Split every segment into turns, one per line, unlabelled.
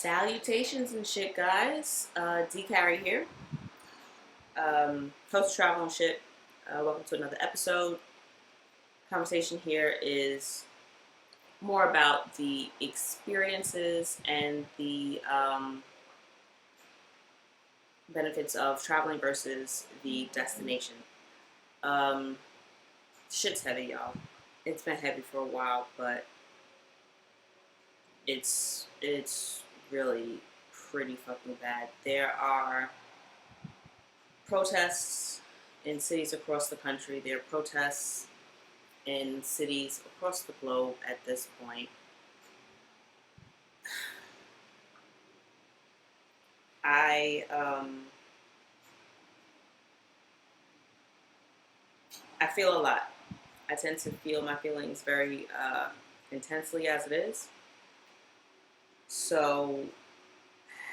Salutations and shit, guys. D Carry here. Host Travel and Shit. Welcome to another episode. Conversation here is more about the experiences and the benefits of traveling versus the destination. Um, Shit's heavy, y'all. It's been heavy for a while, but it's really pretty fucking bad. There are protests in cities across the country. There are protests in cities across the globe at this point. I feel a lot. I tend to feel my feelings very intensely as it is. So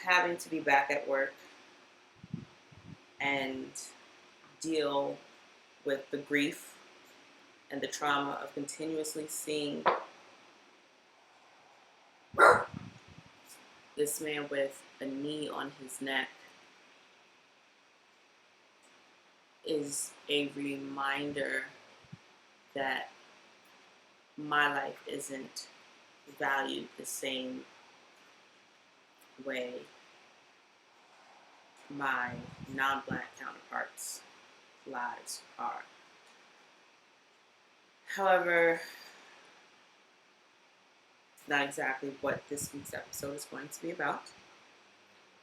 having to be back at work and deal with the grief and the trauma of continuously seeing this man with a knee on his neck is a reminder that my life isn't valued the same way my non-black counterparts' lives are. However, not exactly what this week's episode is going to be about.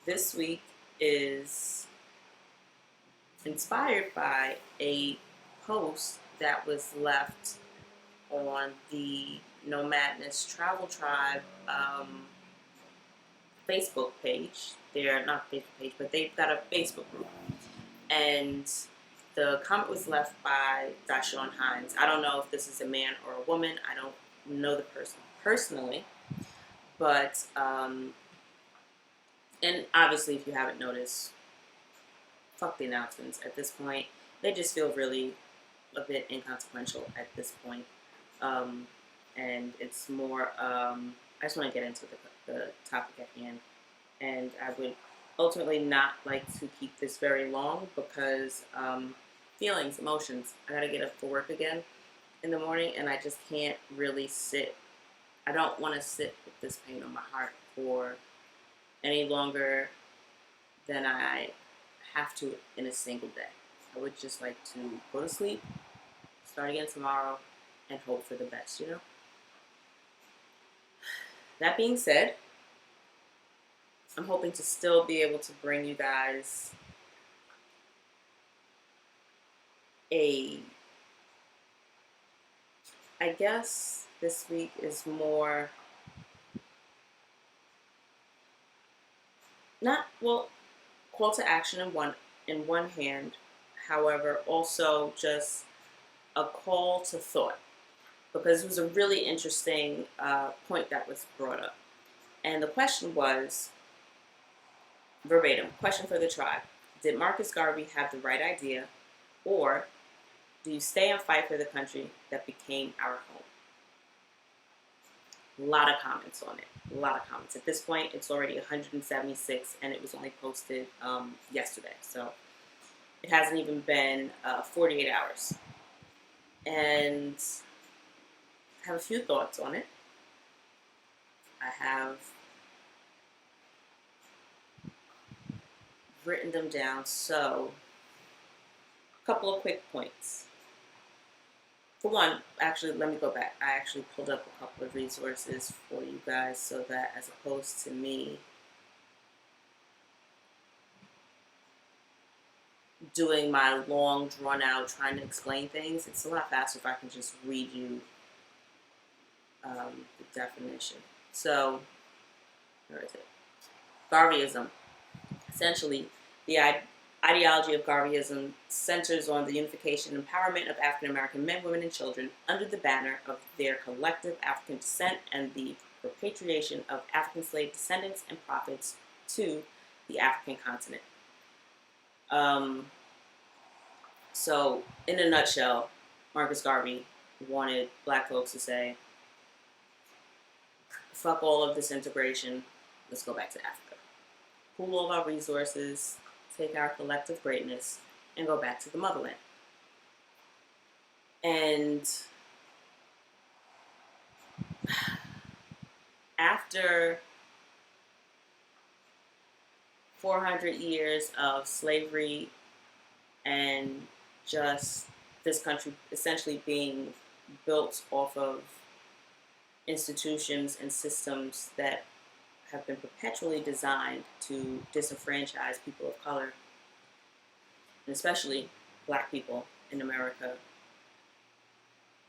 This week is inspired by a post that was left on the No Madness Travel Tribe Facebook page. They're not Facebook page, but they've got a Facebook group. And the comment was left by Dashawn Hines. I don't know if this is a man or a woman. I don't know the person personally. But, and obviously if you haven't noticed, fuck the announcements at this point. They just feel really a bit inconsequential at this point. And it's more, I just want to get into the topic at hand. And I would ultimately not like to keep this very long because feelings, emotions. I gotta get up for work again in the morning, and I just can't really sit. I don't want to sit with this pain on my heart for any longer than I have to in a single day. I would just like to go to sleep, start again tomorrow, and hope for the best, you know? That being said, I'm hoping to still be able to bring you guys I guess this week is more, call to action in one hand, however, also just a call to thought, because it was a really interesting point that was brought up. And the question was, verbatim, question for the tribe: did Marcus Garvey have the right idea, or do you stay and fight for the country that became our home? A lot of comments on it. A lot of comments. At this point, it's already 176, and it was only posted yesterday. So it hasn't even been 48 hours. And I have a few thoughts on it. I have written them down. So a couple of quick points. For one, actually, let me go back. I actually pulled up a couple of resources for you guys so that as opposed to me doing my long, drawn out, trying to explain things, it's a lot faster if I can just read you the definition. So, where is it? Garveyism. Essentially, the ideology of Garveyism centers on the unification and empowerment of African American men, women, and children under the banner of their collective African descent and the repatriation of African slave descendants and profits to the African continent. So, in a nutshell, Marcus Garvey wanted black folks to say, fuck all of this integration, let's go back to Africa. Pool all of our resources, take our collective greatness, and go back to the motherland. And after 400 years of slavery and just this country essentially being built off of institutions and systems that have been perpetually designed to disenfranchise people of color, and especially black people in America,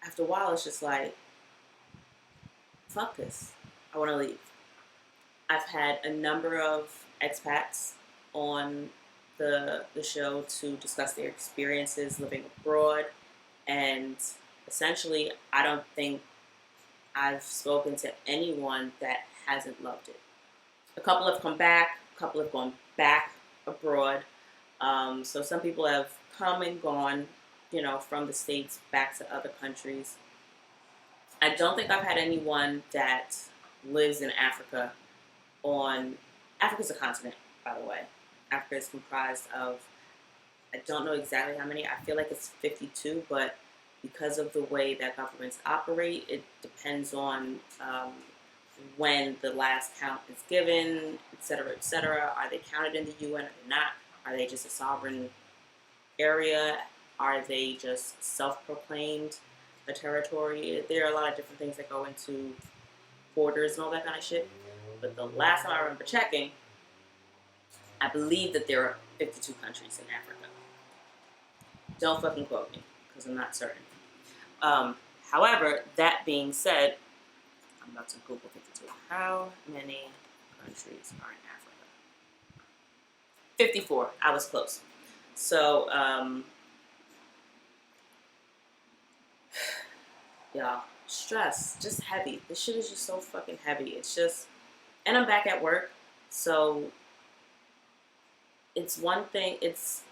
after a while it's just like, fuck this. I want to leave. I've had a number of expats on the show to discuss their experiences living abroad, and essentially I don't think I've spoken to anyone that hasn't loved it. A couple have come back, a couple have gone back abroad. So some people have come and gone, from the States back to other countries. I don't think I've had anyone that lives in Africa Africa's a continent, by the way. Africa is comprised of, I don't know exactly how many, I feel like it's 52, but because of the way that governments operate, it depends on when the last count is given, et cetera, et cetera. Are they counted in the UN? Are they not? Are they just a sovereign area? Are they just self-proclaimed a territory? There are a lot of different things that go into borders and all that kind of shit. But the last time I remember checking, I believe that there are 52 countries in Africa. Don't fucking quote me, because I'm not certain. However, that being said, I'm about to Google 52. How many countries are in Africa? 54. I was close. So, y'all, stress, just heavy. This shit is just so fucking heavy. It's just, and I'm back at work, so it's one thing. It's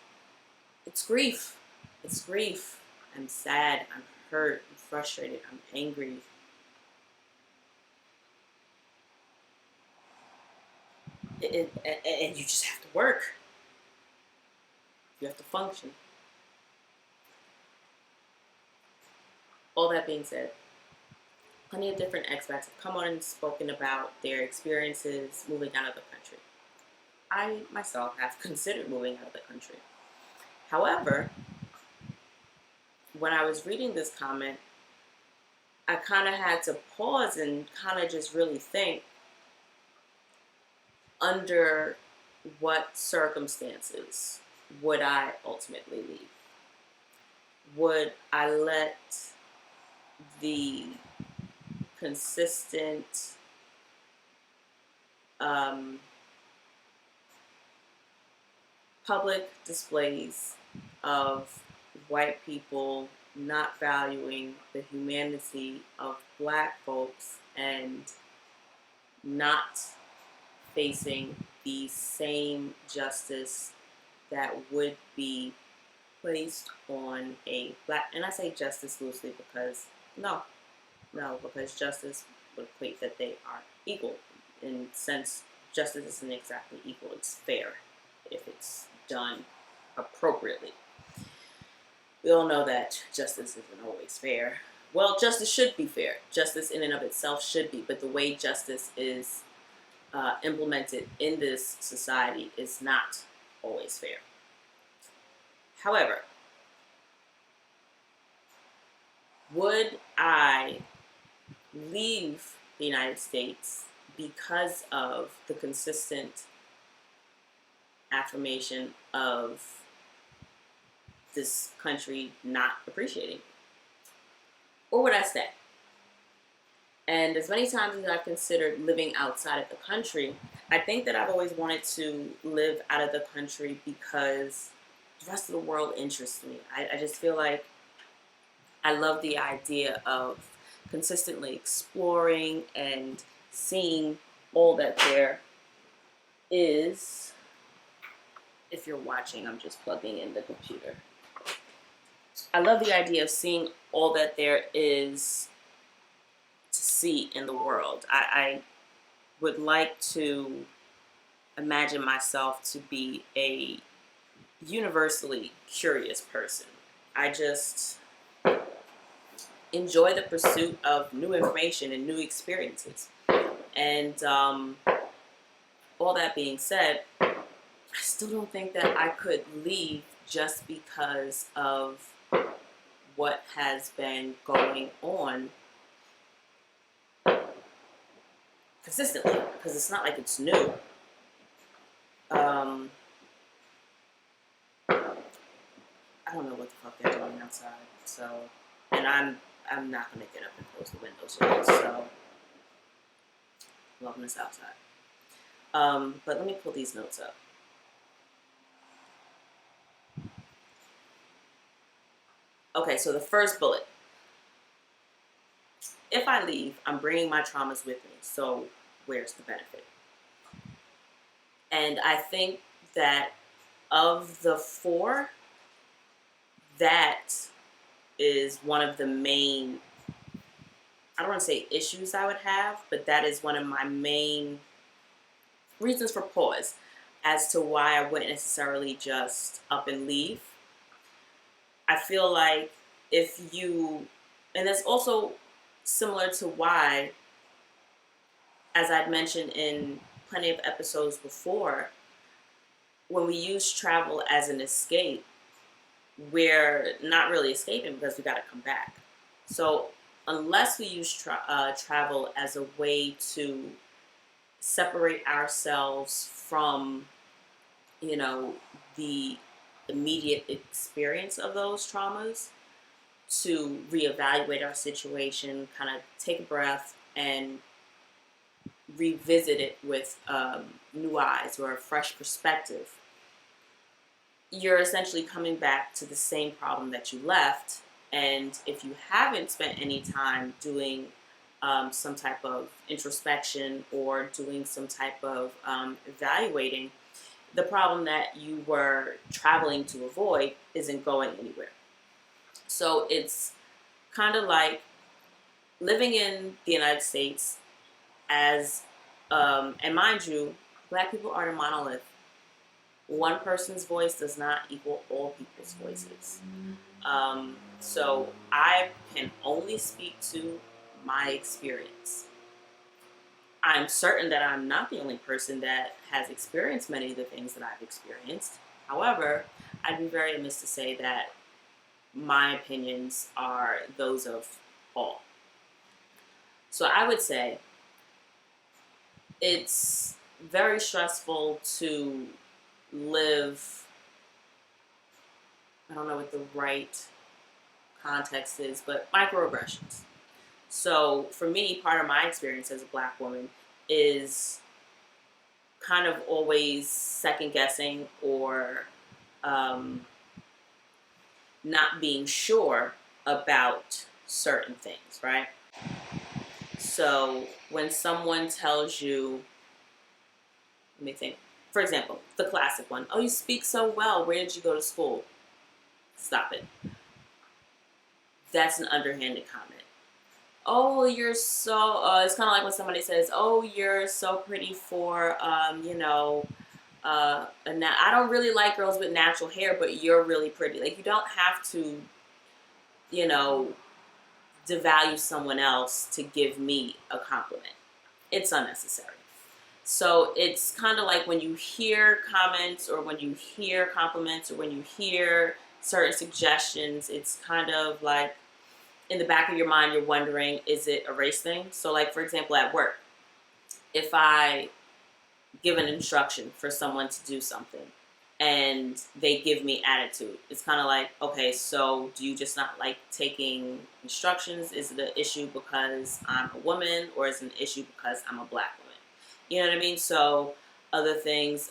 grief. It's grief. I'm sad. I'm hurt. I'm frustrated. I'm angry. And you just have to work. You have to function. All that being said, plenty of different expats have come on and spoken about their experiences moving out of the country. I myself have considered moving out of the country. However, when I was reading this comment, I kind of had to pause and kind of just really think, under what circumstances would I ultimately leave? Would I let the consistent public displays of white people not valuing the humanity of black folks and not facing the same justice that would be placed on a black, and I say justice loosely because because justice would equate that they are equal. In sense, justice isn't exactly equal, it's fair if it's done appropriately. We all know that justice isn't always fair. Well, justice should be fair. Justice in and of itself should be, but the way justice is implemented in this society is not always fair. However, would I leave the United States because of the consistent affirmation of this country not appreciating? Or would I stay? And as many times as I've considered living outside of the country, I think that I've always wanted to live out of the country because the rest of the world interests me. I just feel like I love the idea of consistently exploring and seeing all that there is. If you're watching, I'm just plugging in the computer. I love the idea of seeing all that there is to see in the world. I would like to imagine myself to be a universally curious person. I just enjoy the pursuit of new information and new experiences. And all that being said, I still don't think that I could leave just because of what has been going on consistently, because it's not like it's new. I don't know what the fuck they're doing outside, so, and I'm not gonna get up and close the windows yet, so welcome to outside. But let me pull these notes up. Okay, so the first bullet. If I leave, I'm bringing my traumas with me, so where's the benefit? And I think that of the four, that is one of the main, I don't want to say issues I would have, but that is one of my main reasons for pause as to why I wouldn't necessarily just up and leave. I feel like if you, and that's also similar to why, as I'd mentioned in plenty of episodes before, when we use travel as an escape, we're not really escaping because we got to come back. So unless we use travel as a way to separate ourselves from, the immediate experience of those traumas, to reevaluate our situation, kind of take a breath and revisit it with new eyes or a fresh perspective, you're essentially coming back to the same problem that you left. And if you haven't spent any time doing some type of introspection or doing some type of evaluating, the problem that you were traveling to avoid isn't going anywhere. So it's kind of like living in the United States as, and mind you, Black people aren't a monolith. One person's voice does not equal all people's voices. So I can only speak to my experience. I'm certain that I'm not the only person that has experienced many of the things that I've experienced. However, I'd be very amiss to say that my opinions are those of all. So I would say it's very stressful to live, I don't know what the right context is, but microaggressions. So for me, part of my experience as a Black woman is kind of always second guessing or not being sure about certain things, right? So when someone tells you, let me think, for example, the classic one, oh, you speak so well, where did you go to school? Stop it. That's an underhanded comment. Oh, you're so, it's kind of like when somebody says, oh, you're so pretty for, I don't really like girls with natural hair, but you're really pretty. Like, you don't have to, devalue someone else to give me a compliment. It's unnecessary. So it's kind of like when you hear comments or when you hear compliments or when you hear certain suggestions, it's kind of like in the back of your mind, you're wondering, is it a race thing? So like, for example, at work, if I give an instruction for someone to do something and they give me attitude, it's kind of like, okay, so do you just not like taking instructions? Is it an issue because I'm a woman, or is it an issue because I'm a Black woman? You know what I mean? So other things,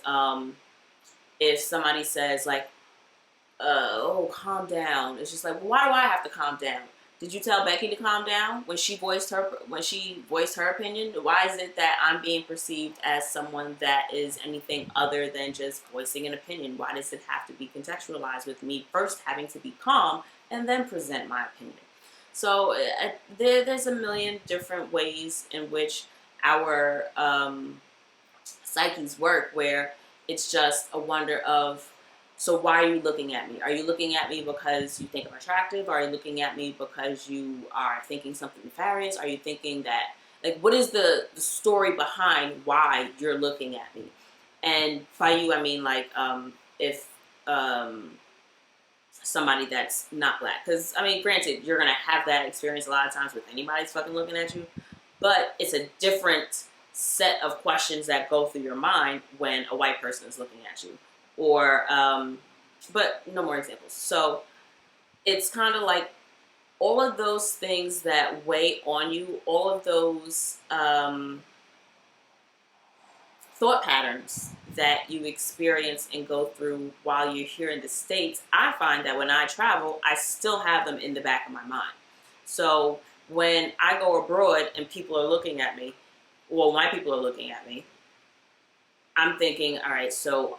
if somebody says like, oh, calm down, it's just like, well, why do I have to calm down? Did you tell Becky to calm down when she voiced her opinion? Why is it that I'm being perceived as someone that is anything other than just voicing an opinion? Why does it have to be contextualized with me first having to be calm and then present my opinion? So there's a million different ways in which our psyches work, where it's just a wonder of, so why are you looking at me? Are you looking at me because you think I'm attractive? Are you looking at me because you are thinking something nefarious? Are you thinking that, like, what is the story behind why you're looking at me? And by you, I mean, like, if somebody that's not black. Because, I mean, granted, you're going to have that experience a lot of times with anybody's fucking looking at you. But it's a different set of questions that go through your mind when a white person is looking at you. Or, but no more examples. So it's kind of like all of those things that weigh on you, all of those thought patterns that you experience and go through while you're here in the States, I find that when I travel, I still have them in the back of my mind. So when I go abroad and people are looking at me, well, my people are looking at me, I'm thinking, all right, so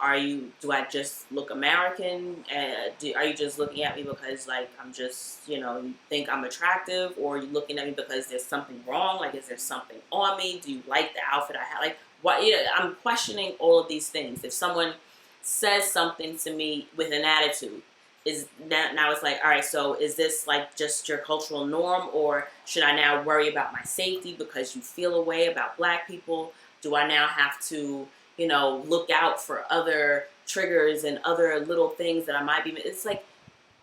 do I just look American? Are you just looking at me because, like, I'm just, you think I'm attractive? Or are you looking at me because there's something wrong? Like, is there something on me? Do you like the outfit I have? Like, what? Yeah, I'm questioning all of these things. If someone says something to me with an attitude, is that now it's like, all right, so is this like just your cultural norm? Or should I now worry about my safety because you feel a way about black people? Do I now have to look out for other triggers and other little things that I might be. It's like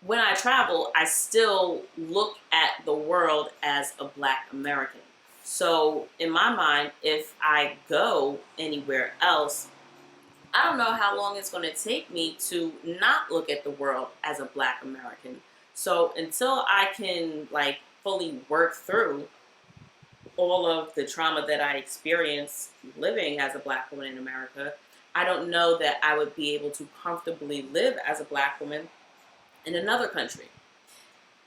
when I travel, I still look at the world as a black American. So in my mind, if I go anywhere else, I don't know how long it's going to take me to not look at the world as a black American. So until I can like fully work through all of the trauma that I experienced living as a black woman in America, I don't know that I would be able to comfortably live as a black woman in another country.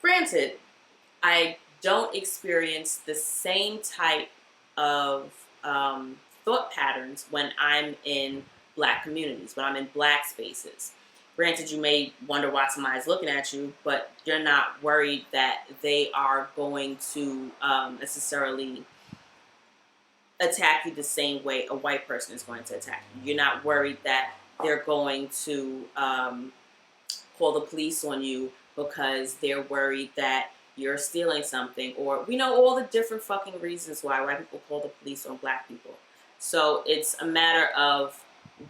Granted, I don't experience the same type of thought patterns when I'm in black communities, when I'm in black spaces. Granted, you may wonder why somebody's looking at you, but you're not worried that they are going to necessarily attack you the same way a white person is going to attack you. You're not worried that they're going to call the police on you because they're worried that you're stealing something. Or we know all the different fucking reasons why white people call the police on black people. So it's a matter of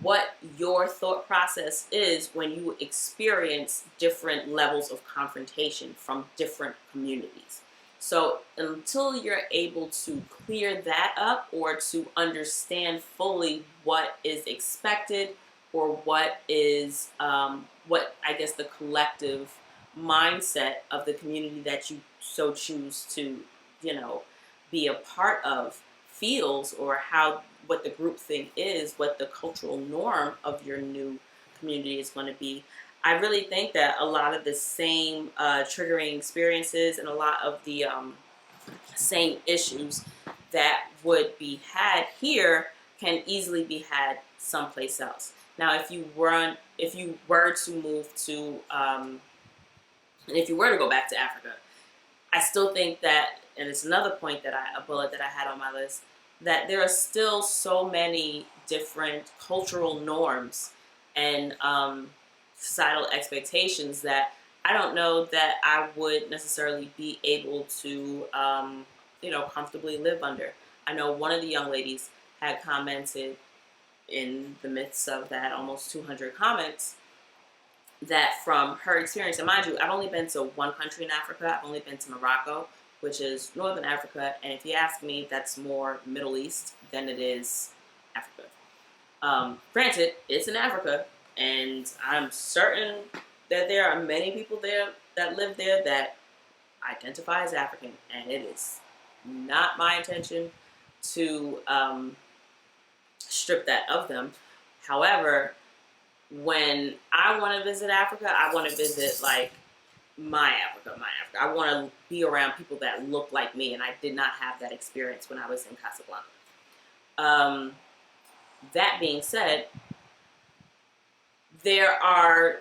what your thought process is when you experience different levels of confrontation from different communities. So until you're able to clear that up or to understand fully what is expected or what is, what I guess the collective mindset of the community that you so choose to, be a part of feels, or what the group thing is, what the cultural norm of your new community is going to be, I really think that a lot of the same triggering experiences and a lot of the same issues that would be had here can easily be had someplace else. Now, if you were to move to, and if you were to go back to Africa, I still think that, and it's another point a bullet that I had on my list, that there are still so many different cultural norms and societal expectations that I don't know that I would necessarily be able to, comfortably live under. I know one of the young ladies had commented in the midst of that almost 200 comments that from her experience, and mind you, I've only been to one country in Africa. I've only been to Morocco, which is Northern Africa, and if you ask me, that's more Middle East than it is Africa. Granted, it's in Africa, and I'm certain that there are many people there that live there that identify as African, and it is not my intention to strip that of them. However, when I want to visit Africa, I want to visit like my Africa. I want to be around people that look like me, and I did not have that experience when I was in Casablanca. That being said, there are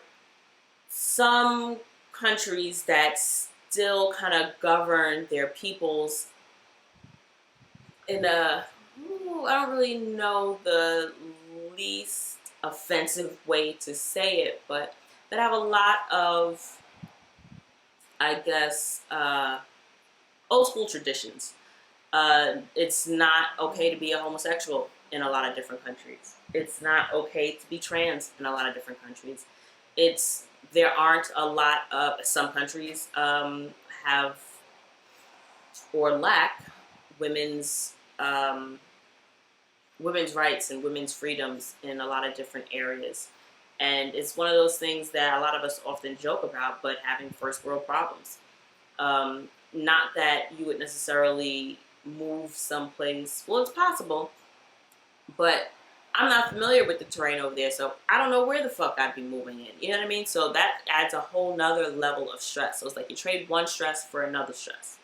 some countries that still kind of govern their peoples in a I don't really know the least offensive way to say it, but that have a lot of, I guess, old school traditions. It's not okay to be a homosexual in a lot of different countries. It's not okay to be trans in a lot of different countries. There aren't a lot of some countries have or lack women's women's rights and women's freedoms in a lot of different areas. And it's one of those things that a lot of us often joke about, but having first world problems. Not that you would necessarily move someplace. Well, it's possible, but I'm not familiar with the terrain over there, so I don't know where the fuck I'd be moving in. You know what I mean? So that adds a whole nother level of stress. So it's like you trade one stress for another stress.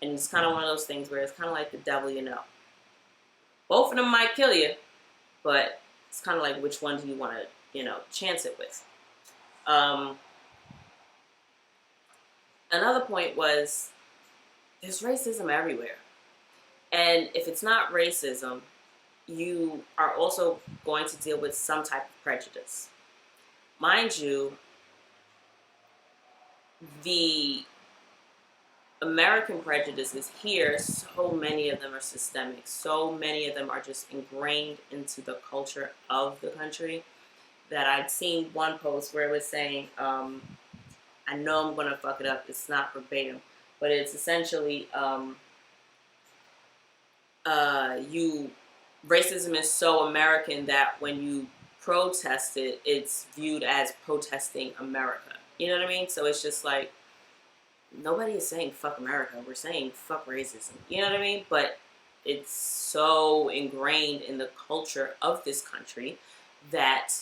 And it's kind of one of those things where it's kind of like the devil you know. Both of them might kill you, but it's kind of like which one do you want to, chance it with. Another point was there's racism everywhere. And if it's not racism, you are also going to deal with some type of prejudice. Mind you, the American prejudices here, so many of them are systemic. So many of them are just ingrained into the culture of the country that I'd seen one post where it was saying, I know I'm going to fuck it up. It's not verbatim, but it's essentially, racism is so American that when you protest it, it's viewed as protesting America. You know what I mean? So it's just like, nobody is saying fuck America. We're saying fuck racism. You know what I mean? But it's so ingrained in the culture of this country that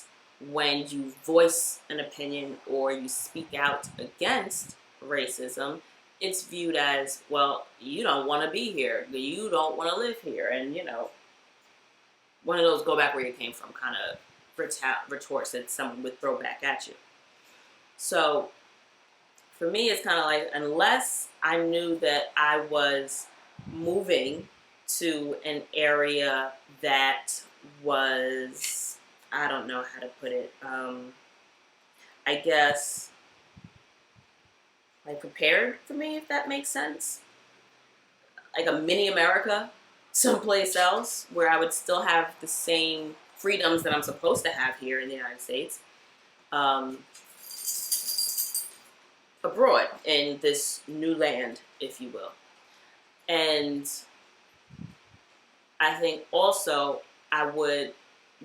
when you voice an opinion or you speak out against racism, it's viewed as, well, you don't want to be here. You don't want to live here. And, one of those go back where you came from kind of retorts that someone would throw back at you. So for me, it's kind of like, unless I knew that I was moving to an area that was, I don't know how to put it, I guess, like prepared for me, if that makes sense. Like a mini America someplace else where I would still have the same freedoms that I'm supposed to have here in the United States. Abroad in this new land, if you will. And I think also I would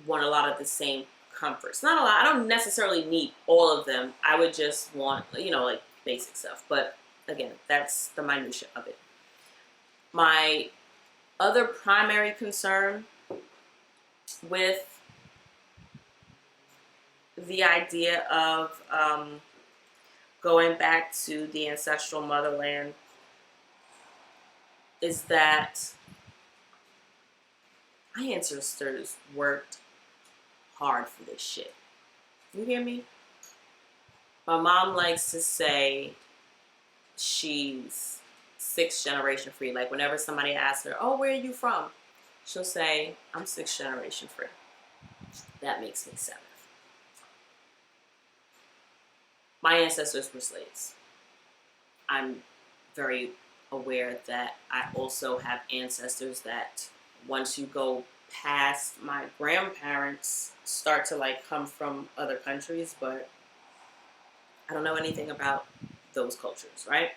want a lot of the same comforts. Not a lot. I don't necessarily need all of them. I would just want, like basic stuff. But again, that's the minutia of it. My other primary concern with the idea of going back to the ancestral motherland is that my ancestors worked hard for this shit. You hear me? My mom likes to say she's 6th generation free. Like whenever somebody asks her, oh, where are you from? She'll say, I'm 6th generation free. That makes me 7th. My ancestors were slaves. I'm very aware that I also have ancestors that once you go past my grandparents start to like come from other countries, but I don't know anything about those cultures, right?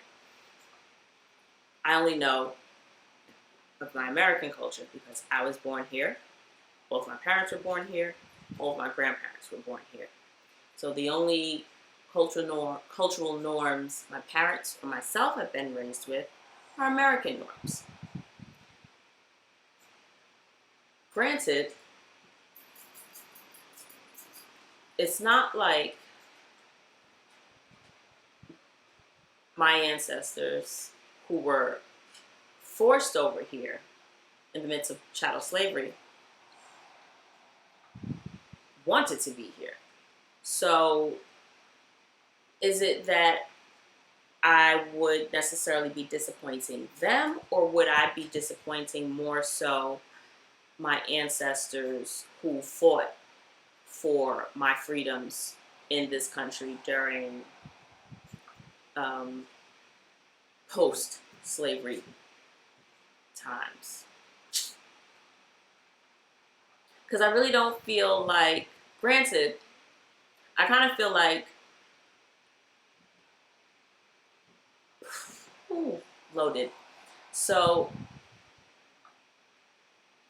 I only know of my American culture because I was born here. Both my parents were born here. All of my grandparents were born here. So the only cultural norms my parents or myself have been raised with are American norms. Granted, it's not like my ancestors who were forced over here in the midst of chattel slavery wanted to be here. So is it that I would necessarily be disappointing them, or would I be disappointing more so my ancestors who fought for my freedoms in this country during post-slavery times. Because I really don't feel like, granted, I kind of feel like, loaded. So,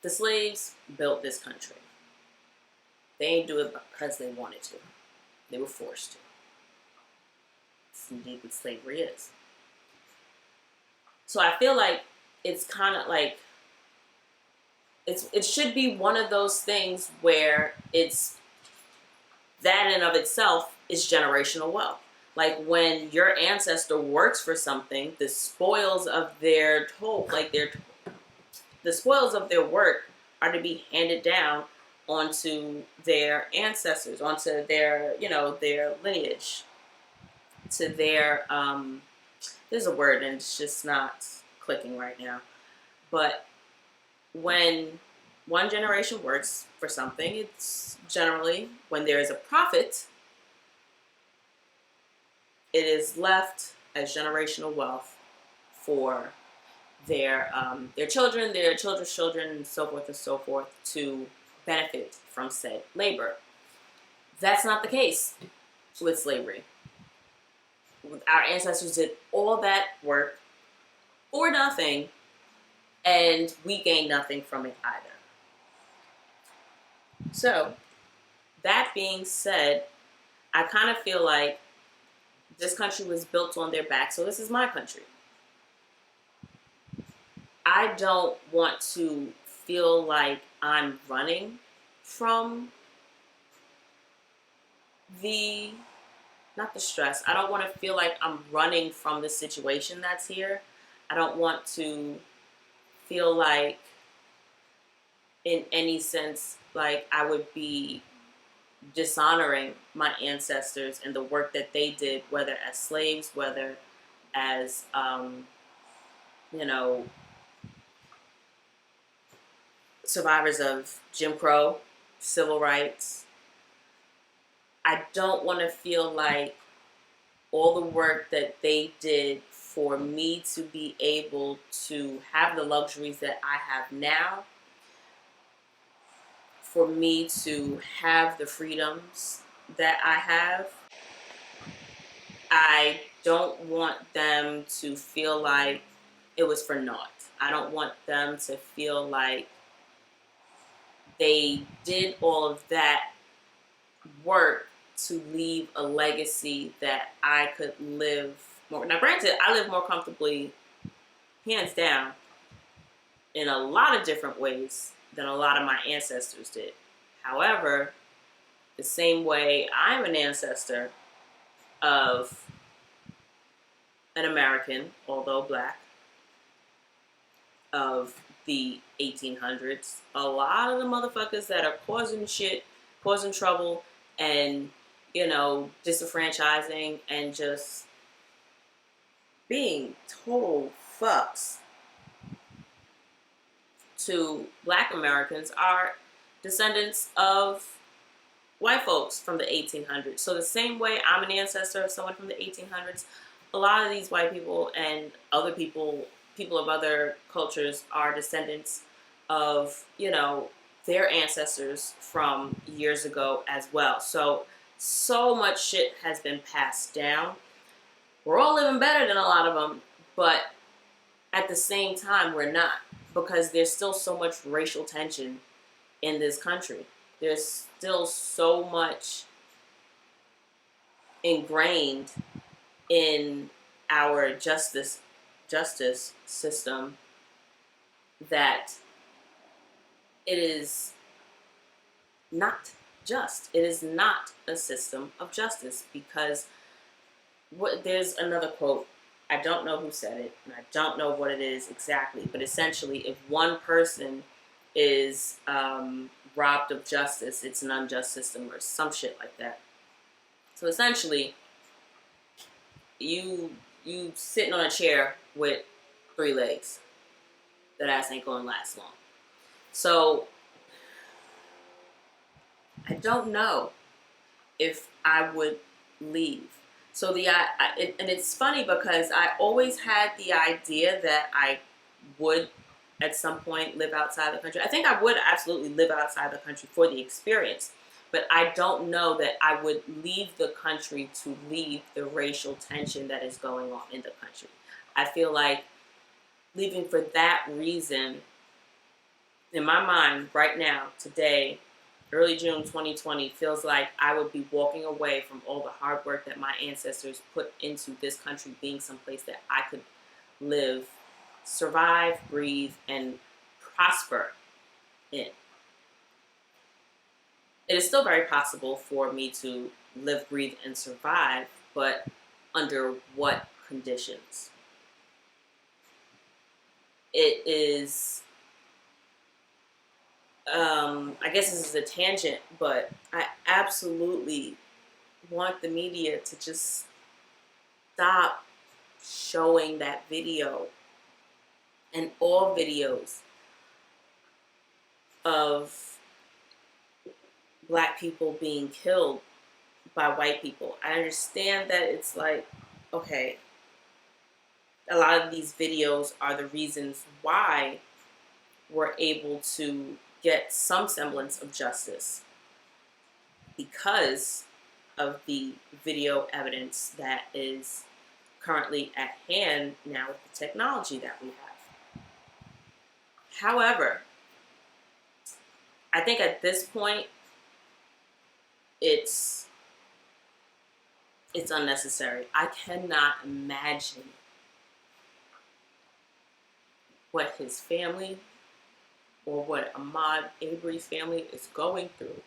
the slaves built this country. They ain't do it because they wanted to. They were forced to. It's indeed what slavery is. So I feel like it's kind of like, it should be one of those things where it's, that in and of itself is generational wealth. Like when your ancestor works for something, the spoils of their the spoils of their work are to be handed down onto their ancestors, onto their, their lineage, to their, there's a word and it's just not clicking right now. But when one generation works for something, it's generally, when there is a profit, it is left as generational wealth for their children, their children's children, and so forth, to benefit from said labor. That's not the case with slavery. Our ancestors did all that work for nothing, and we gained nothing from it either. So, that being said, I kind of feel like this country was built on their back, so this is my country. I don't want to feel like I'm running from not the stress. I don't want to feel like I'm running from the situation that's here. I don't want to feel like, in any sense, like I would be dishonoring my ancestors and the work that they did, whether as slaves, whether as, survivors of Jim Crow, civil rights. I don't want to feel like all the work that they did for me to be able to have the luxuries that I have now, for me to have the freedoms that I have, I don't want them to feel like it was for naught. I don't want them to feel like they did all of that work to leave a legacy that I could live more. Now, granted, I live more comfortably, hands down, in a lot of different ways than a lot of my ancestors did. However, the same way I'm an ancestor of an American, although black, of the 1800s, a lot of the motherfuckers that are causing shit, causing trouble, and, disenfranchising and just being total fucks to black Americans are descendants of white folks from the 1800s. So the same way I'm an ancestor of someone from the 1800s, a lot of these white people and other people of other cultures are descendants of, their ancestors from years ago as well. So much shit has been passed down. We're all living better than a lot of them, but at the same time, we're not, because there's still so much racial tension in this country. There's still so much ingrained in our justice system that it is not just. It is not a system of justice, because there's another quote. I don't know who said it, and I don't know what it is exactly, but essentially, if one person is robbed of justice, it's an unjust system, or some shit like that. So essentially, you sitting on a chair with 3 legs. That ass ain't gonna last long. So don't know if I would leave. So and it's funny because I always had the idea that I would at some point live outside the country. I think I would absolutely live outside the country for the experience, but I don't know that I would leave the country to leave the racial tension that is going on in the country. I feel like leaving for that reason, in my mind right now, today, early June 2020, feels like I would be walking away from all the hard work that my ancestors put into this country being someplace that I could live, survive, breathe, and prosper in. It is still very possible for me to live, breathe, and survive, but under what conditions? It is, I guess this is a tangent, but I absolutely want the media to just stop showing that video and all videos of Black people being killed by white people. I understand that it's like, okay, a lot of these videos are the reasons why we're able to get some semblance of justice because of the video evidence that is currently at hand now with the technology that we have. However, I think at this point, it's unnecessary. I cannot imagine what his family or what Ahmaud Arbery's family is going through,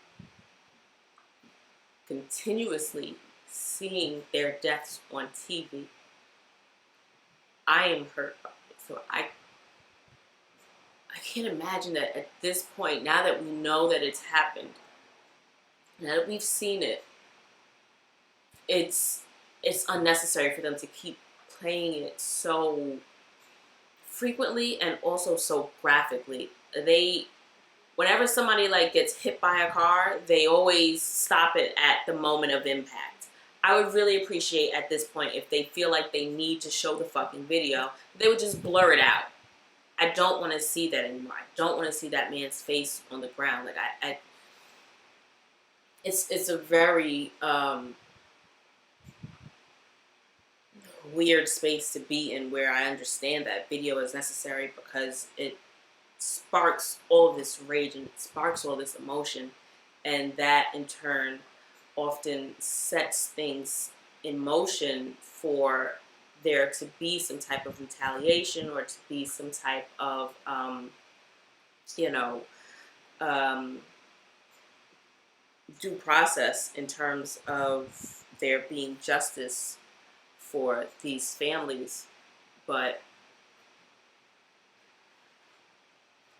continuously seeing their deaths on TV. I am hurt by it. So I can't imagine that at this point, now that we know that it's happened, now that we've seen it, it's unnecessary for them to keep playing it so frequently and also so graphically. Whenever somebody like gets hit by a car, they always stop it at the moment of impact. I would really appreciate at this point if they feel like they need to show the fucking video, they would just blur it out. I don't want to see that anymore. I don't want to see that man's face on the ground. Like it's a very weird space to be in, where I understand that video is necessary because it sparks all this rage and it sparks all this emotion, and that in turn often sets things in motion for there to be some type of retaliation or to be some type of due process in terms of there being justice for these families. But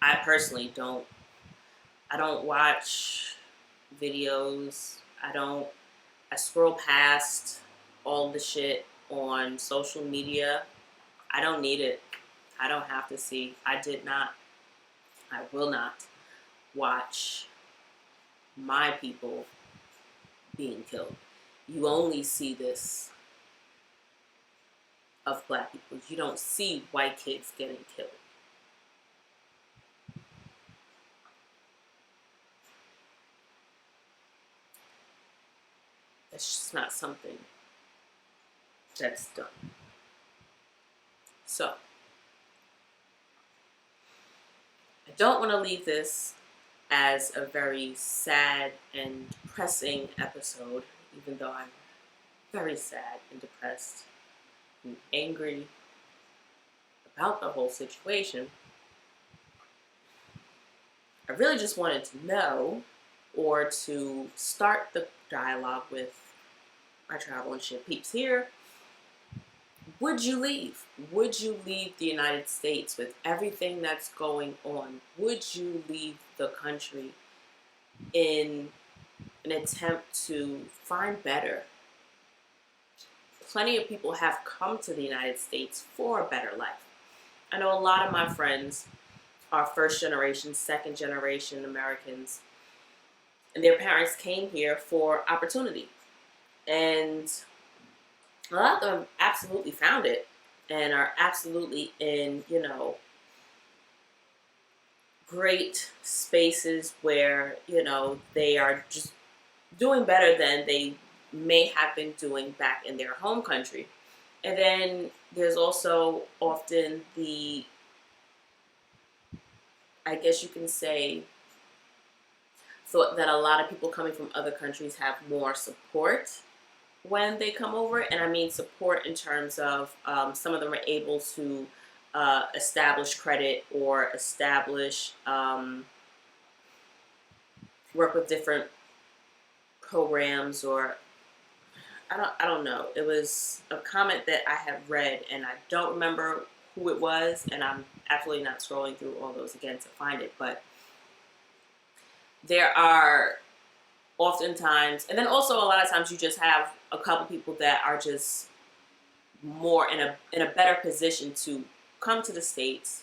I personally don't watch videos. I scroll past all the shit on social media. I don't need it. I don't have to see. I will not watch my people being killed. You only see this of Black people. You don't see white kids getting killed. It's just not something that's done. So, I don't want to leave this as a very sad and depressing episode, even though I'm very sad and depressed and angry about the whole situation. I really just wanted to know, or to start the dialogue with my travel and shit peeps here. Would you leave? Would you leave the United States with everything that's going on? Would you leave the country in an attempt to find better? Plenty of people have come to the United States for a better life. I know a lot of my friends are first generation, second generation Americans, and their parents came here for opportunity. And a lot of them absolutely found it and are absolutely in, great spaces where, they are just doing better than they may have been doing back in their home country. And then there's also often the, I guess you can say, thought that a lot of people coming from other countries have more support when they come over. And I mean support in terms of some of them are able to establish credit or establish, work with different programs, or I don't know. It was a comment that I have read and I don't remember who it was, and I'm absolutely not scrolling through all those again to find it. But there are oftentimes, and then also a lot of times you just have a couple people that are just more in a better position to come to the States,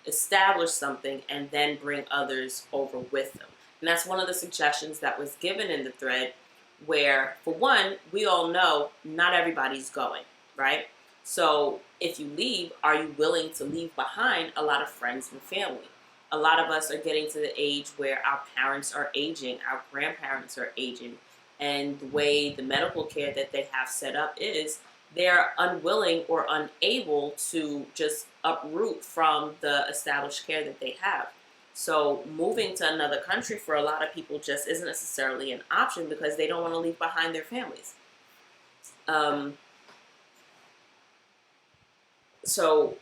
establish something, and then bring others over with them. And that's one of the suggestions that was given in the thread, where, for one, we all know not everybody's going, right? So if you leave, are you willing to leave behind a lot of friends and family? A lot of us are getting to the age where our parents are aging, our grandparents are aging, and the way the medical care that they have set up is, they're unwilling or unable to just uproot from the established care that they have. So moving to another country for a lot of people just isn't necessarily an option because they don't want to leave behind their families. So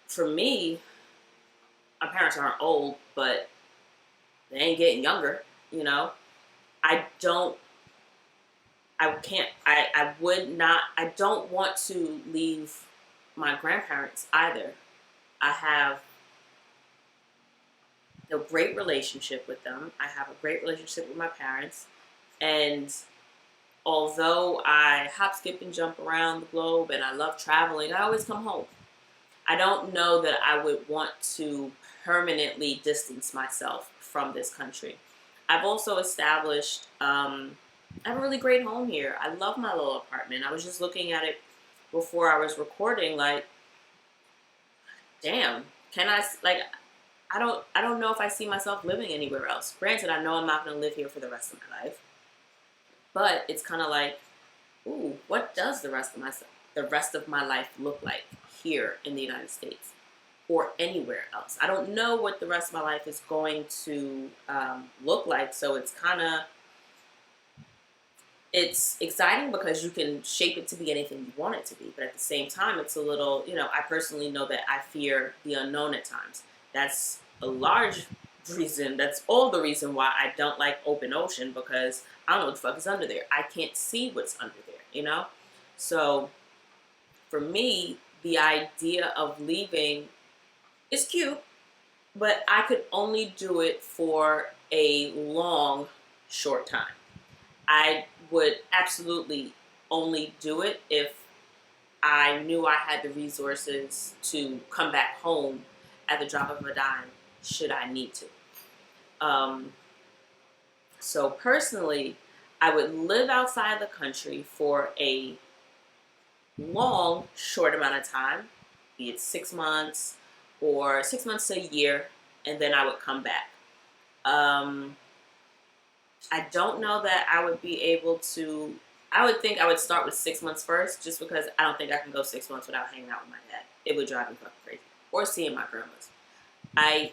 for me, my parents aren't old, but they ain't getting younger, you know. I don't, I can't, I would not, I don't want to leave my grandparents either. I have a great relationship with them. I have a great relationship with my parents. And although I hop, skip, and jump around the globe and I love traveling, I always come home. I don't know that I would want to permanently distance myself from this country. I've also established, I have a really great home here. I love my little apartment. I was just looking at it before I was recording, like, damn, can I, like, I don't know if I see myself living anywhere else. Granted, I know I'm not going to live here for the rest of my life, but it's kind of like, ooh, what does the rest of my life look like here in the United States or anywhere else? I don't know what the rest of my life is going to look like, so it's exciting because you can shape it to be anything you want it to be, but at the same time, it's a little, I personally know that I fear the unknown at times. That's a large reason. That's all the reason why I don't like open ocean, because I don't know what the fuck is under there. I can't see what's under there, So for me, the idea of leaving is cute, but I could only do it for a long, short time. I would absolutely only do it if I knew I had the resources to come back home at the drop of a dime, should I need to. So personally, I would live outside the country for a long, short amount of time, be it 6 months or 6 months to a year, and then I would come back. I don't know that I would be able to. I would think I would start with 6 months first, just because I don't think I can go 6 months without hanging out with my dad. It would drive me fucking crazy. Or seeing my grandmas. I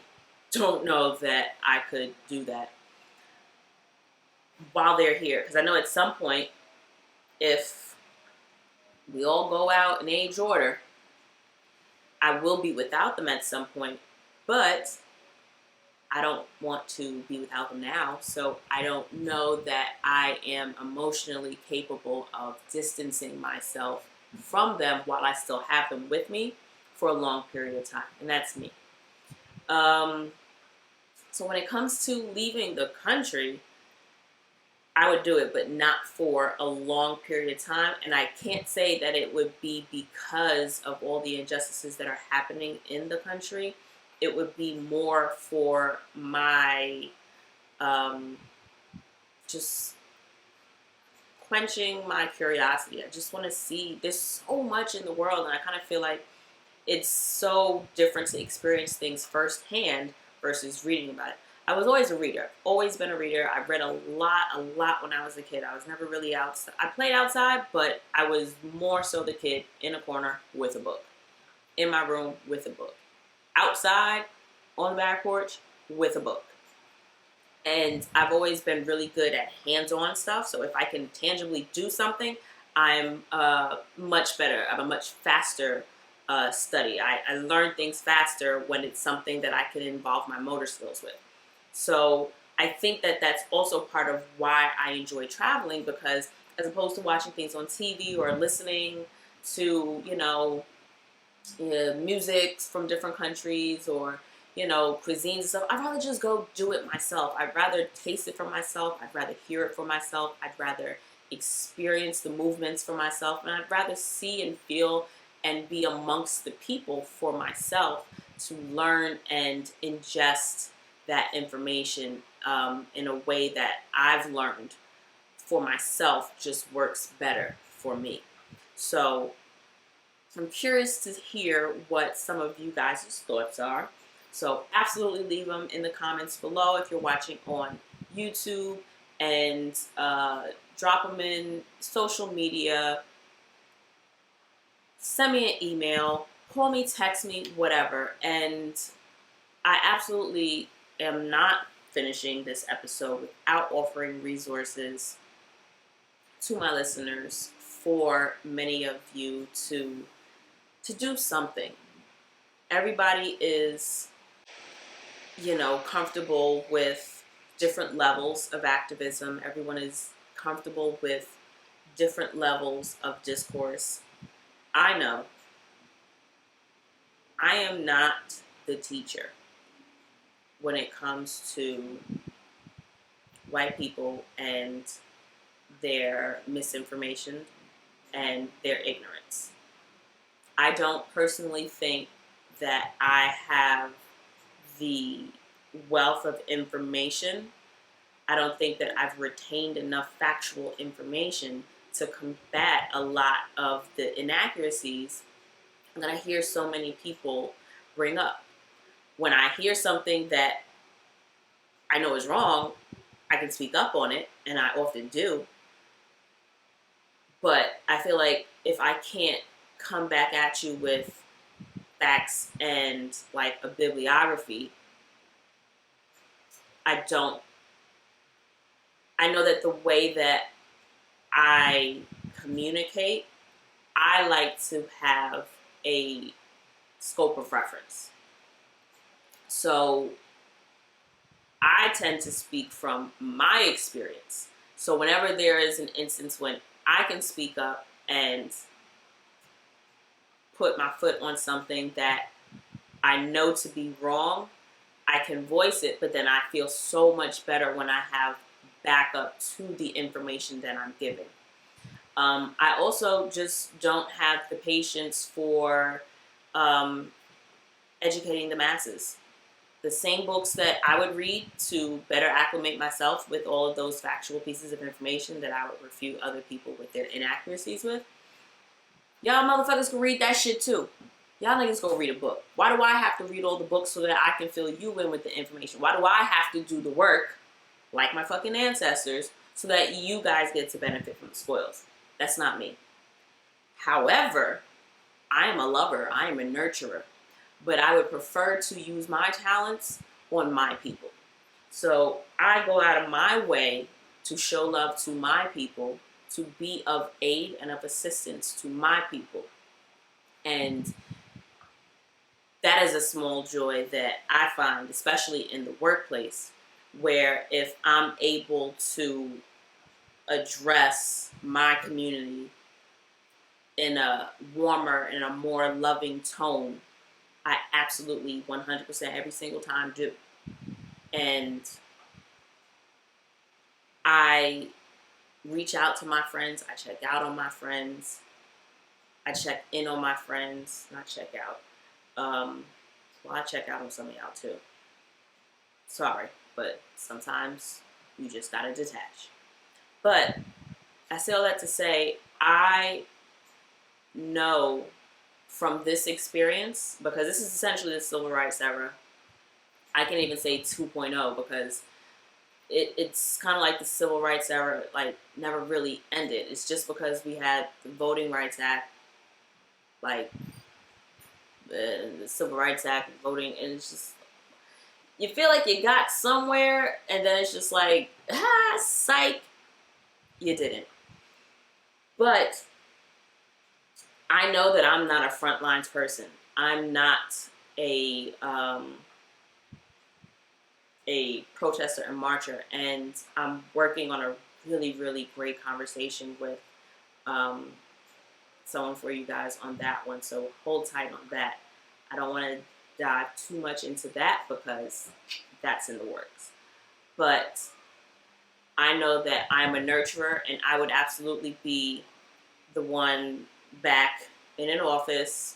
don't know that I could do that while they're here. Because I know at some point, if we all go out in age order, I will be without them at some point. But I don't want to be without them now. So I don't know that I am emotionally capable of distancing myself from them while I still have them with me for a long period of time. And that's me. So when it comes to leaving the country, I would do it, but not for a long period of time. And I can't say that it would be because of all the injustices that are happening in the country. It would be more for my just quenching my curiosity. I just want to see. There's so much in the world, and I kind of feel like it's so different to experience things firsthand versus reading about it. I was always a reader, always been a reader. I read a lot when I was a kid. I was never really outside. I played outside, but I was more so the kid in a corner with a book, in my room with a book, outside on the back porch with a book. And I've always been really good at hands-on stuff. So if I can tangibly do something, I'm much better. I'm a much faster study. I learn things faster when it's something that I can involve my motor skills with. So I think that that's also part of why I enjoy traveling, because as opposed to watching things on TV or listening to, music from different countries or, cuisines and stuff, I'd rather just go do it myself. I'd rather taste it for myself. I'd rather hear it for myself. I'd rather experience the movements for myself. And I'd rather see and feel and be amongst the people for myself to learn and ingest that information in a way that I've learned for myself just works better for me. So I'm curious to hear what some of you guys' thoughts are. So absolutely leave them in the comments below if you're watching on YouTube, and drop them in social media. Send me an email, call me, text me, whatever. And I absolutely am not finishing this episode without offering resources to my listeners for many of you to do something. Everybody is, comfortable with different levels of activism. Everyone is comfortable with different levels of discourse. I know I am not the teacher when it comes to white people and their misinformation and their ignorance. I don't personally think that I have the wealth of information. I don't think that I've retained enough factual information to combat a lot of the inaccuracies that I hear so many people bring up. When I hear something that I know is wrong, I can speak up on it, and I often do. But I feel like if I can't come back at you with facts and like a bibliography, I know that the way that I communicate, I like to have a scope of reference. So I tend to speak from my experience. So whenever there is an instance when I can speak up and put my foot on something that I know to be wrong, I can voice it, but then I feel so much better when I have backup to the information that I'm giving. I also just don't have the patience for educating the masses. The same books that I would read to better acclimate myself with all of those factual pieces of information that I would refute other people with their inaccuracies with, y'all motherfuckers can read that shit too. Y'all niggas go read a book. Why do I have to read all the books so that I can fill you in with the information? Why do I have to do the work, like my fucking ancestors, so that you guys get to benefit from the spoils? That's not me. However, I am a lover. I am a nurturer. But I would prefer to use my talents on my people. So I go out of my way to show love to my people, to be of aid and of assistance to my people. And that is a small joy that I find, especially in the workplace, where if I'm able to address my community in a warmer and a more loving tone, I absolutely 100% every single time do. And I reach out to my friends. I check out on my friends. I check in on my friends. Not check out. I check out on some of y'all too. Sorry, but sometimes you just gotta detach. But I say all that to say, I know from this experience, because this is essentially the civil rights era, I can even say 2.0, because it's kind of like the civil rights era, like, never really ended. It's just because we had the Voting Rights Act, like the Civil Rights Act, voting, and it's just, you feel like you got somewhere, and then it's just like, psych, you didn't. But I know that I'm not a front lines person. I'm not a protester and marcher, and I'm working on a really, really great conversation with someone for you guys on that one. So hold tight on that. I don't want to dive too much into that because that's in the works. But I know that I'm a nurturer, and I would absolutely be the one back in an office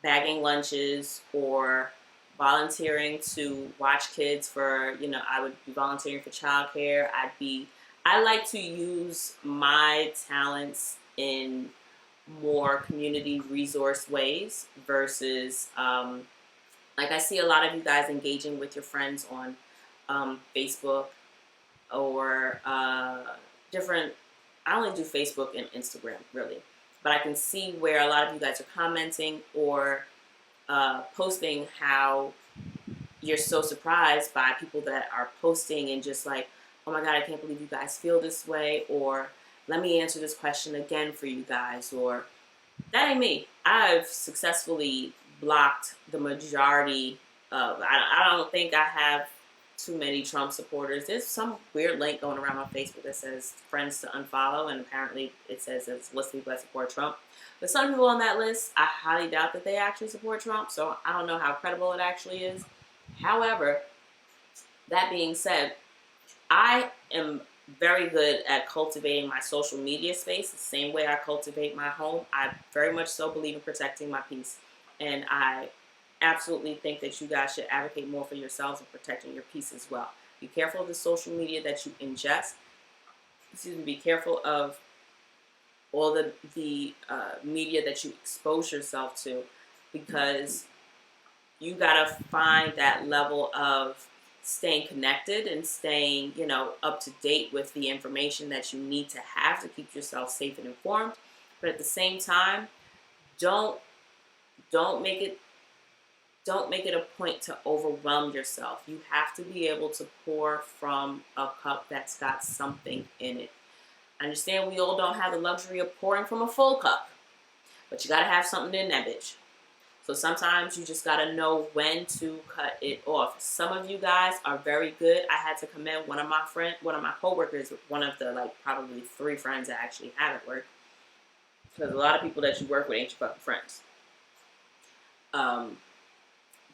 bagging lunches or volunteering to watch kids for, I would be volunteering for childcare. I like to use my talents in more community resource ways versus, like, I see a lot of you guys engaging with your friends on Facebook or different, I only do Facebook and Instagram, really. But I can see where a lot of you guys are commenting or posting how you're so surprised by people that are posting and just like, oh my God, I can't believe you guys feel this way, or let me answer this question again for you guys, or that ain't me. I've successfully blocked the majority of, I don't think I have too many Trump supporters. There's some weird link going around on Facebook that says friends to unfollow, and apparently it says it's a list of people that support Trump. But some people on that list, I highly doubt that they actually support Trump, so I don't know how credible it actually is. However, that being said, I am very good at cultivating my social media space the same way I cultivate my home. I very much so believe in protecting my peace, and I absolutely think that you guys should advocate more for yourselves and protecting your peace as well. Be careful of the social media that you ingest. Be careful of all the media that you expose yourself to, because you gotta find that level of staying connected and staying, up to date with the information that you need to have to keep yourself safe and informed. But at the same time, don't make it a point to overwhelm yourself. You have to be able to pour from a cup that's got something in it. I understand we all don't have the luxury of pouring from a full cup, but you gotta have something in that bitch. So sometimes you just gotta know when to cut it off. Some of you guys are very good. I had to commend one of my coworkers, one of the probably 3 friends I actually have at work, because a lot of people that you work with ain't your fucking friends.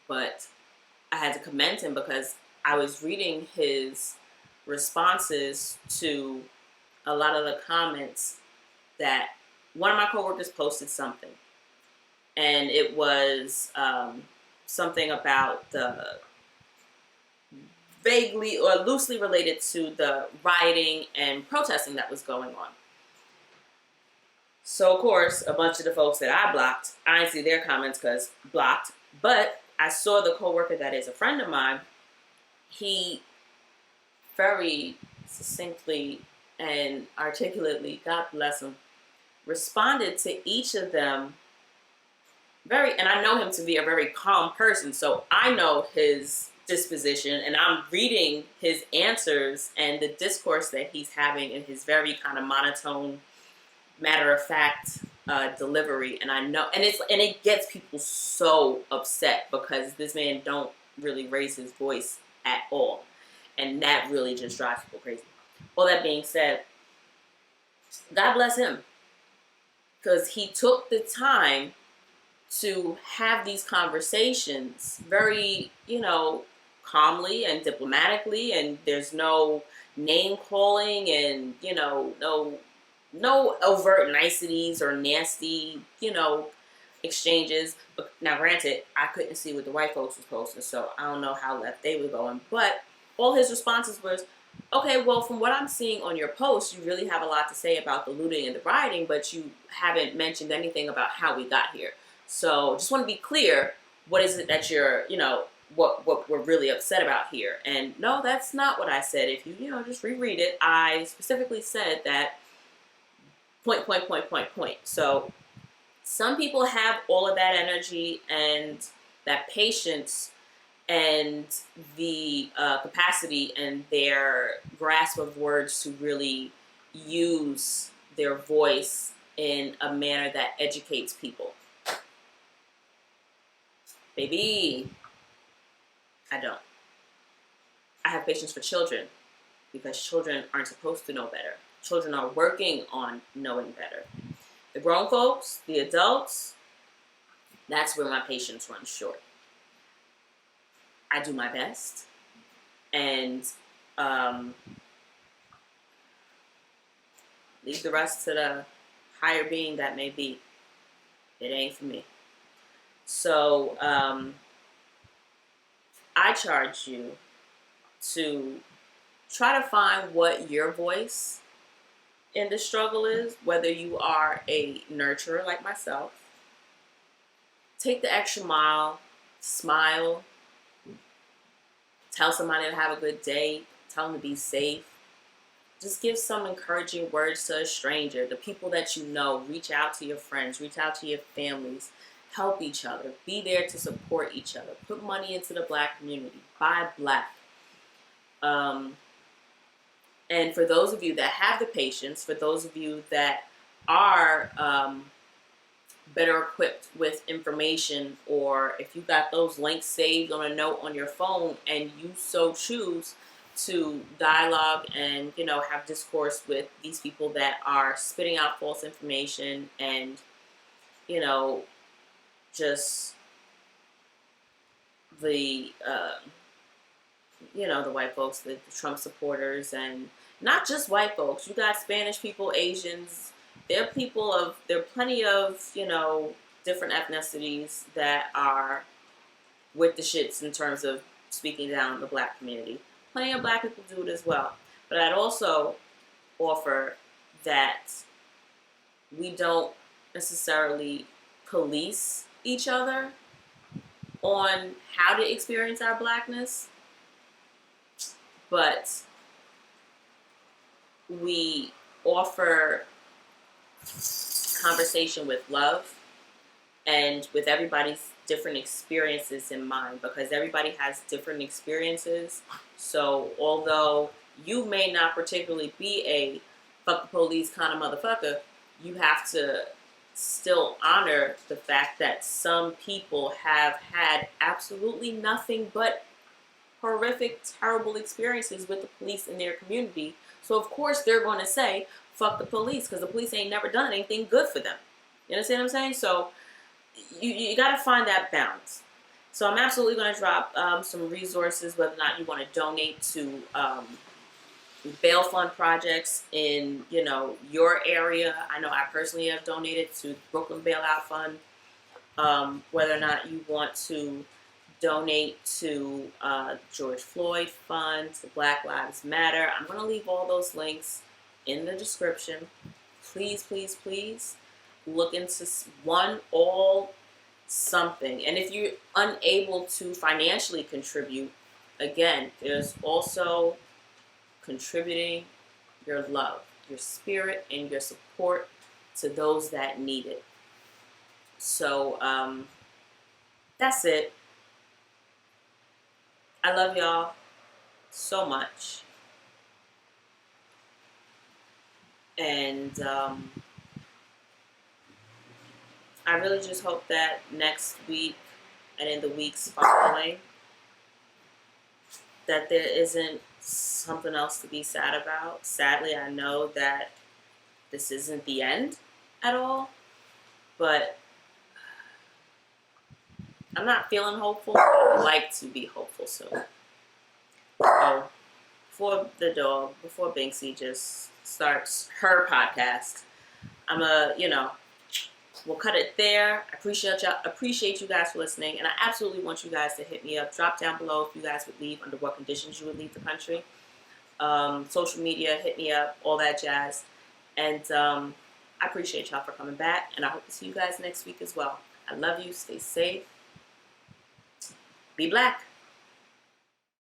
But I had to commend him because I was reading his responses to a lot of the comments that one of my coworkers posted something. And it was something about the vaguely or loosely related to the rioting and protesting that was going on. So, of course, a bunch of the folks that I blocked, I didn't see their comments because blocked. But I saw the coworker that is a friend of mine. He very succinctly and articulately, God bless him, responded to each of them and I know him to be a very calm person, so I know his disposition, and I'm reading his answers and the discourse that he's having in his very kind of monotone, matter-of-fact delivery, and I know, and it gets people so upset because this man don't really raise his voice at all, and that really just drives people crazy. All that being said, God bless him, because he took the time to have these conversations very, calmly and diplomatically, and there's no name calling and, no overt niceties or nasty, exchanges. But now, granted, I couldn't see what the white folks was posting, so I don't know how left they were going. But all his responses was, Okay, well, from what I'm seeing on your post, you really have a lot to say about the looting and the rioting, but you haven't mentioned anything about how we got here. So just want to be clear, what is it that you're, what we're really upset about here? And no, that's not what I said. If you just reread it, I specifically said that point, point, point, point, point. So some people have all of that energy and that patience and the capacity and their grasp of words to really use their voice in a manner that educates people. Baby, I don't. I have patience for children because children aren't supposed to know better. Children are working on knowing better. The grown folks, the adults, that's where my patience runs short. I do my best, and leave the rest to the higher being that may be. It ain't for me. So I charge you to try to find what your voice in the struggle is, whether you are a nurturer like myself. Take the extra mile, smile, tell somebody to have a good day, tell them to be safe. Just give some encouraging words to a stranger, the people that you know. Reach out to your friends, reach out to your families, help each other, be there to support each other, put money into the Black community, buy Black. And for those of you that have the patience, for those of you that are better equipped with information, or if you got those links saved on a note on your phone and you so choose to dialogue and have discourse with these people that are spitting out false information and just the the white folks, the Trump supporters, and not just white folks. You got Spanish people, Asians. There are plenty of different ethnicities that are with the shits in terms of speaking down the Black community. Plenty of Black people do it as well. But I'd also offer that we don't necessarily police each other on how to experience our Blackness, but we offer conversation with love and with everybody's different experiences in mind, because everybody has different experiences. So although you may not particularly be a fuck the police kind of motherfucker, you have to still honor the fact that some people have had absolutely nothing but horrific, terrible experiences with the police in their community. So of course they're going to say fuck the police, because the police ain't never done anything good for them. You understand what I'm saying? So you got to find that balance. So I'm absolutely going to drop some resources, whether or not you want to donate to bail fund projects in your area. I know I personally have donated to the Brooklyn Bailout Fund. Whether or not you want to donate to George Floyd Fund, to Black Lives Matter, I'm going to leave all those links in the description. Please, please, please look into all something. And if you're unable to financially contribute, again, there's also contributing your love, your spirit, and your support to those that need it. So that's it. I love y'all so much. And I really just hope that next week and in the weeks following that there isn't something else to be sad about. Sadly, I know that this isn't the end at all, but I'm not feeling hopeful. I'd like to be hopeful soon. So, before Binksy just starts her podcast, we'll cut it there. I appreciate you guys for listening, and I absolutely want you guys to hit me up. Drop down below if you guys would leave, under what conditions you would leave the country. social media, hit me up, all that jazz. And I appreciate y'all for coming back, and I hope to see you guys next week as well. I love you. Stay safe. Be black.